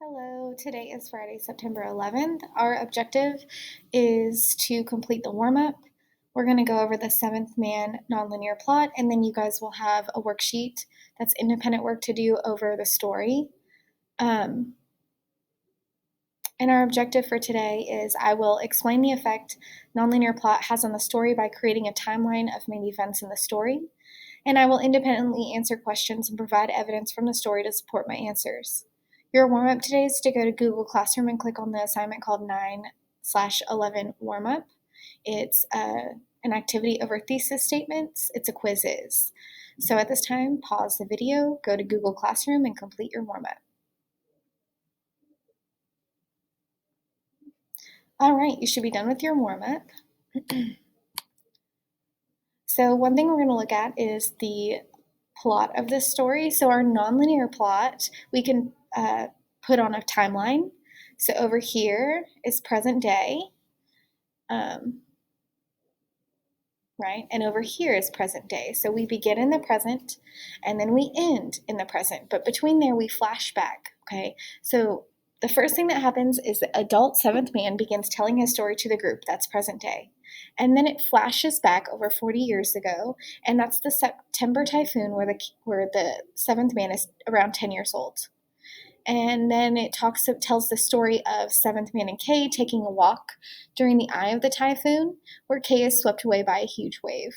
Hello, today is Friday, September 11th. Our objective is to complete the warm-up. We're going to go over the seventh man nonlinear plot, and then you guys will have a worksheet that's independent work to do over the story. And our objective for today is I will explain the effect nonlinear plot has on the story by creating a timeline of main events in the story, and I will independently answer questions and provide evidence from the story to support my answers. Your warm-up today is to go to Google Classroom and click on the assignment called 9/11 warm-up. It's an activity over thesis statements. It's a quizzes. So at this time, pause the video, go to Google Classroom, and complete your warm-up. All right, you should be done with your warm-up. So one thing we're going to look at is the plot of this story. So our nonlinear plot, we can put on a timeline. So over here is present day, right? And over here is present day. So we begin in the present and then we end in the present. But between there, we flash back, okay? So the first thing that happens is the adult seventh man begins telling his story to the group. That's present day. And then it flashes back over 40 years ago, and that's the September typhoon where the seventh man is around 10 years old. And then it tells the story of seventh man and Kay taking a walk during the eye of the typhoon, where Kay is swept away by a huge wave.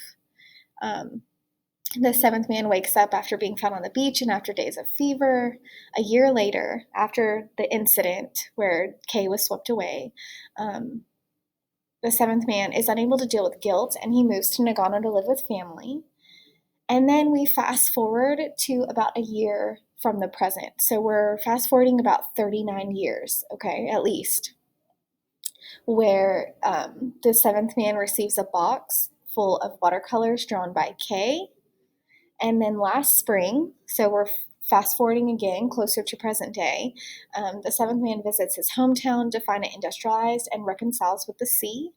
The seventh man wakes up after being found on the beach and after days of fever. A year later, after the incident where Kay was swept away, the seventh man is unable to deal with guilt and he moves to Nagano to live with family. And then we fast forward to about a year from the present. So we're fast forwarding about 39 years, okay, at least, where the seventh man receives a box full of watercolors drawn by Kay. And then last spring, so we're fast forwarding again closer to present day, the seventh man visits his hometown to find it industrialized and reconciles with the sea.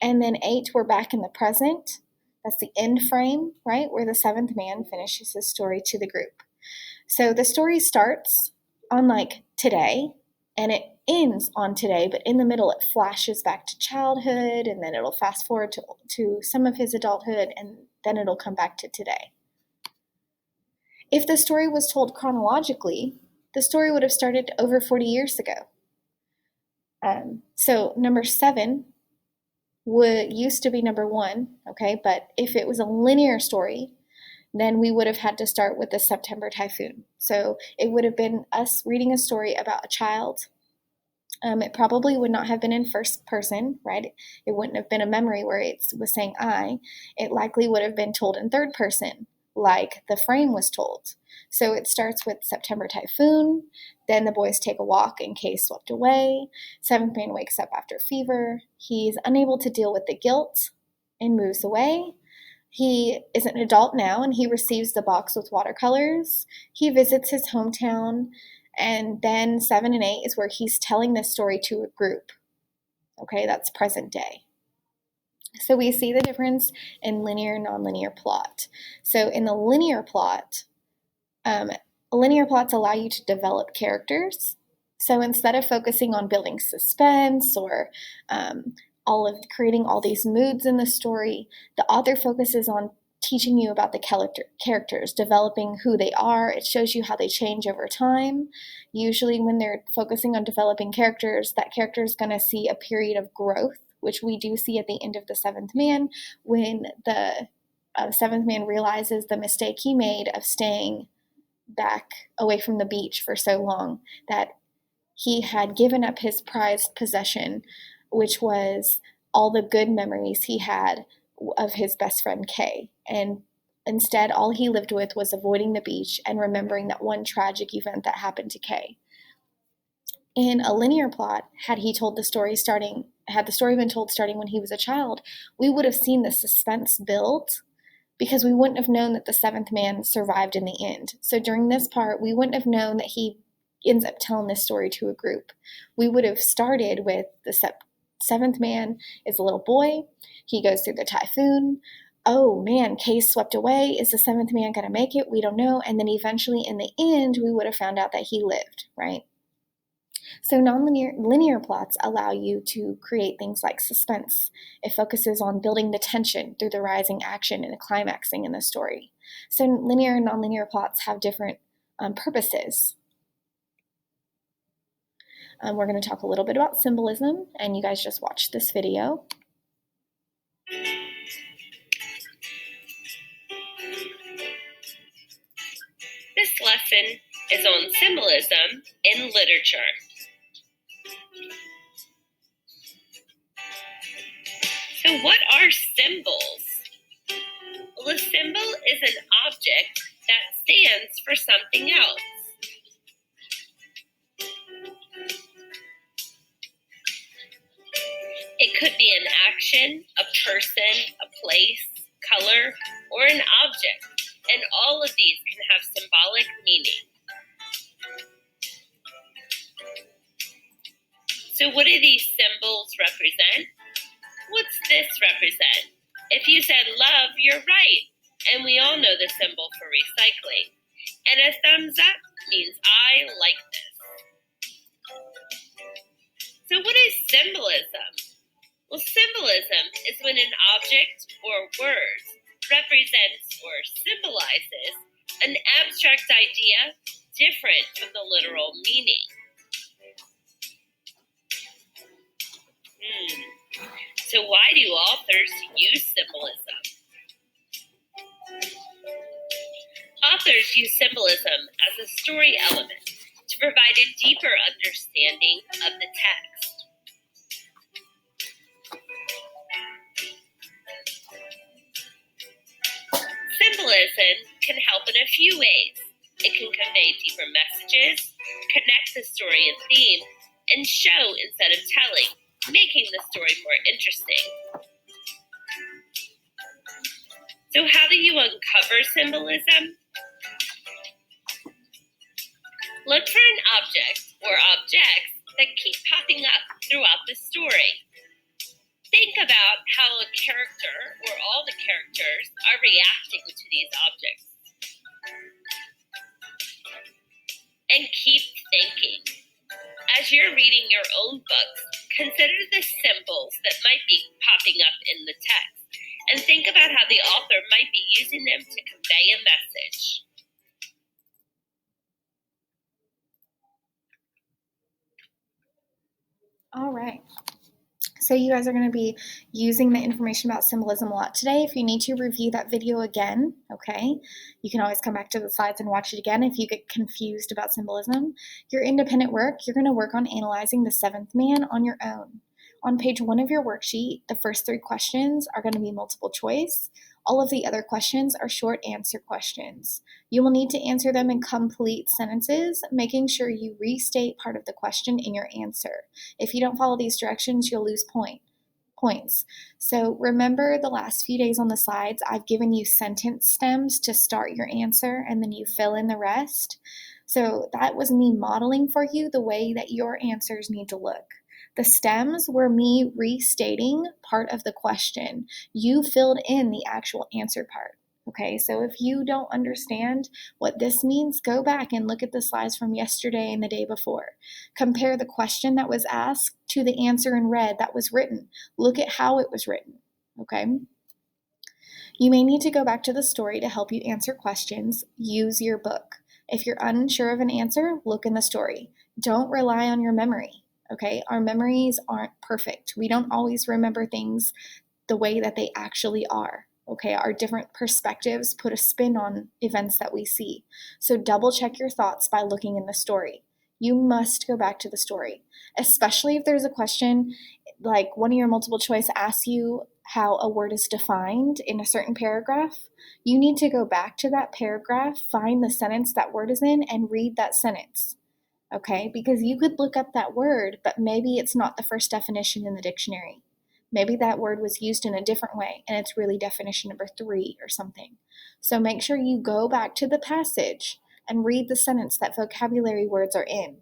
And then 8, we're back in the present. That's the end frame, right, where the seventh man finishes his story to the group. So the story starts on like today, and it ends on today, but in the middle it flashes back to childhood, and then it'll fast forward to some of his adulthood, and then it'll come back to today. If the story was told chronologically, the story would have started over 40 years ago. So number 7 used to be number 1, okay? But if it was a linear story, then we would have had to start with the September typhoon. So it would have been us reading a story about a child. It probably would not have been in first person, right? It wouldn't have been a memory where it was saying I. It likely would have been told in third person, like the frame was told. So it starts with September typhoon, then the boys take a walk and Kay swept away. Seventh man wakes up after fever. He's unable to deal with the guilt and moves away. He is an adult now and he receives the box with watercolors. He visits his hometown, and then 7 and 8 is where he's telling this story to a group. Okay, that's present day. So we see the difference in linear and nonlinear plot. So in the linear plot, linear plots allow you to develop characters. So instead of focusing on building suspense or creating all these moods in the story, the author focuses on teaching you about the characters, developing who they are. It shows you how they change over time. Usually when they're focusing on developing characters, that character is going to see a period of growth, which we do see at the end of the seventh man when the seventh man realizes the mistake he made of staying back away from the beach for so long, that he had given up his prized possession, which was all the good memories he had of his best friend Kay. And instead, all he lived with was avoiding the beach and remembering that one tragic event that happened to Kay. In a linear plot, had the story been told starting when he was a child, we would have seen the suspense build because we wouldn't have known that the seventh man survived in the end. So during this part, we wouldn't have known that he ends up telling this story to a group. We would have started with the seventh man is a little boy. He goes through the typhoon. Oh man, Kay's swept away. Is the seventh man going to make it? We don't know. And then eventually in the end, we would have found out that he lived, right? So linear plots allow you to create things like suspense. It focuses on building the tension through the rising action and the climaxing in the story. So linear and nonlinear plots have different purposes. We're going to talk a little bit about symbolism, and you guys just watched this video. This lesson is on symbolism in literature. So what are symbols? Well, a symbol is an object that stands for something else. It could be an action, a person, a place, color, or an object, and all of these can have symbolic meaning. So what do these symbols represent? What's this represent? If you said love, you're right, and we all know the symbol for recycling. And a thumbs up means I like this. So what is symbolism? Well, symbolism is when an object or word represents or symbolizes an abstract idea different from the literal meaning. So why do authors use symbolism? Authors use symbolism as a story element to provide a deeper understanding of the text. Symbolism can help in a few ways. It can convey deeper messages, connect the story and theme, and show instead of telling, making the story more interesting. So how do you uncover symbolism? Look for an object or objects that keep popping up throughout the story. Think about how a character or all the characters are reacting to these objects. And keep thinking. As you're reading your own books, consider the symbols that might be popping up in the text and think about how the author might be using them to convey a message. All right. So you guys are going to be using the information about symbolism a lot today. If you need to review that video again, okay, you can always come back to the slides and watch it again if you get confused about symbolism. Your independent work, you're going to work on analyzing the seventh man on your own. On page 1 of your worksheet, the first 3 questions are going to be multiple choice. All of the other questions are short answer questions. You will need to answer them in complete sentences, making sure you restate part of the question in your answer. If you don't follow these directions, you'll lose points. So remember the last few days on the slides, I've given you sentence stems to start your answer and then you fill in the rest. So that was me modeling for you the way that your answers need to look. The stems were me restating part of the question. You filled in the actual answer part. Okay, so if you don't understand what this means, go back and look at the slides from yesterday and the day before. Compare the question that was asked to the answer in red that was written. Look at how it was written, okay? You may need to go back to the story to help you answer questions. Use your book. If you're unsure of an answer, look in the story. Don't rely on your memory. Okay, our memories aren't perfect. We don't always remember things the way that they actually are. Okay, our different perspectives put a spin on events that we see. So double check your thoughts by looking in the story. You must go back to the story, especially if there's a question like one of your multiple choice asks you how a word is defined in a certain paragraph. You need to go back to that paragraph, find the sentence that word is in, and read that sentence. Okay, because you could look up that word, but maybe it's not the first definition in the dictionary. Maybe that word was used in a different way and it's really definition number 3 or something. So make sure you go back to the passage and read the sentence that vocabulary words are in.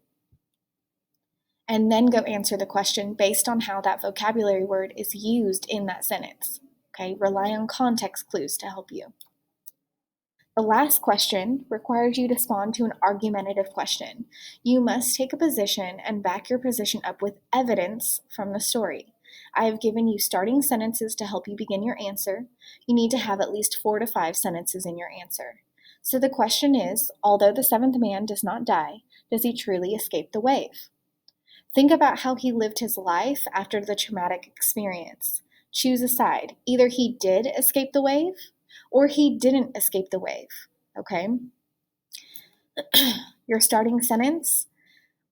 And then go answer the question based on how that vocabulary word is used in that sentence. Okay, rely on context clues to help you. The last question requires you to respond to an argumentative question. You must take a position and back your position up with evidence from the story. I have given you starting sentences to help you begin your answer. You need to have at least 4 to 5 sentences in your answer. So the question is, although the seventh man does not die, does he truly escape the wave? Think about how he lived his life after the traumatic experience. Choose a side. Either he did escape the wave or he didn't escape the wave, okay? Your starting sentence,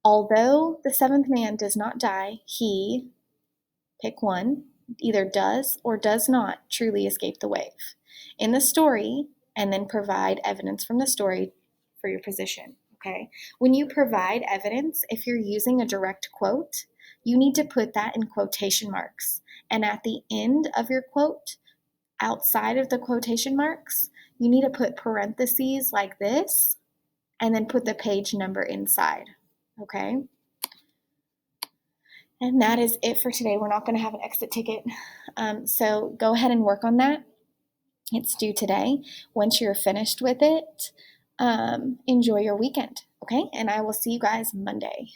although the seventh man does not die, he, pick one, either does or does not truly escape the wave. In the story, and then provide evidence from the story for your position, okay? When you provide evidence, if you're using a direct quote, you need to put that in quotation marks. And at the end of your quote, outside of the quotation marks, you need to put parentheses like this and then put the page number inside, okay? And that is it for today. We're not going to have an exit ticket. So go ahead and work on that. It's due today. Once you're finished with it, enjoy your weekend, okay? And I will see you guys Monday.